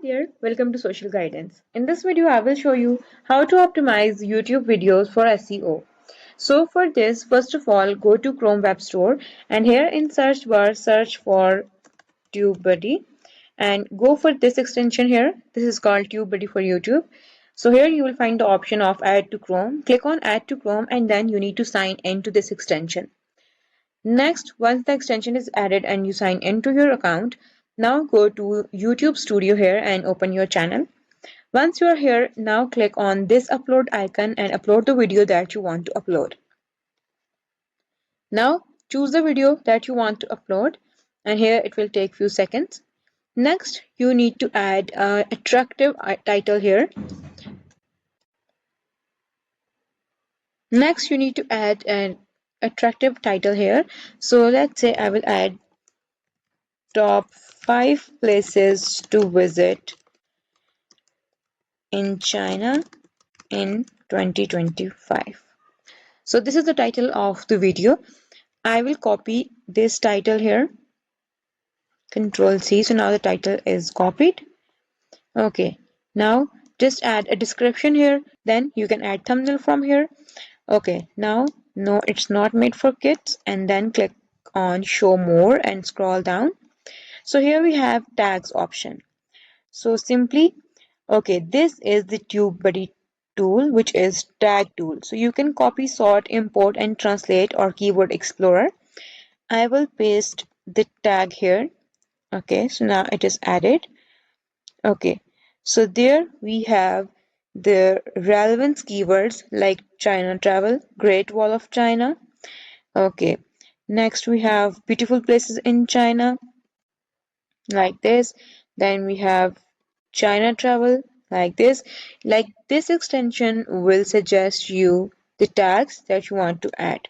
There, welcome to Social Guidance. In this video, I will show you how to optimize YouTube videos for SEO. So for this, first of all, go to Chrome Web Store and here in search bar, search for TubeBuddy and go for this extension here. This is called TubeBuddy for YouTube. So here you will find the option of Add to Chrome. Click on Add to Chrome and then you need to sign in to this extension. Next, once the extension is added and you sign into your account, now go to YouTube Studio here and open your channel. Once you are here, now click on this upload icon and upload the video that you want to upload. Now choose the video that you want to upload and here it will take few seconds. Next, you need to add an attractive title here. Next, you need to add an attractive title here. So let's say I will add top 5 places to visit in China in 2025. So this is the title of the video. I will copy this title here. Control C. So now the title is copied. Okay. Now just add a description here. Then you can add thumbnail from here. Okay. Now no, it's not made for kids. And then click on show more and scroll down. So here we have tags option. So simply, okay, this is the TubeBuddy tool, which is tag tool. So you can copy, sort, import and translate or keyword explorer. I will paste the tag here. Okay, so now it is added. Okay, so there we have the relevance keywords like China travel, Great Wall of China. Okay, next we have beautiful places in China like this. Then we have China travel like this. Like this extension will suggest you the tags that you want to add.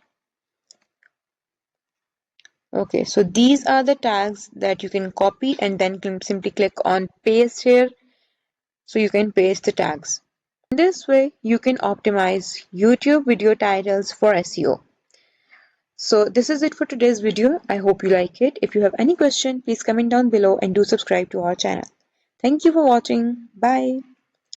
Okay, so these are the tags that you can copy and then simply click on paste here. So you can paste the tags. In this way, you can optimize YouTube video titles for SEO. So this is it for today's video. I hope you like it. If you have any question, please comment down below and do subscribe to our channel. Thank you for watching. Bye.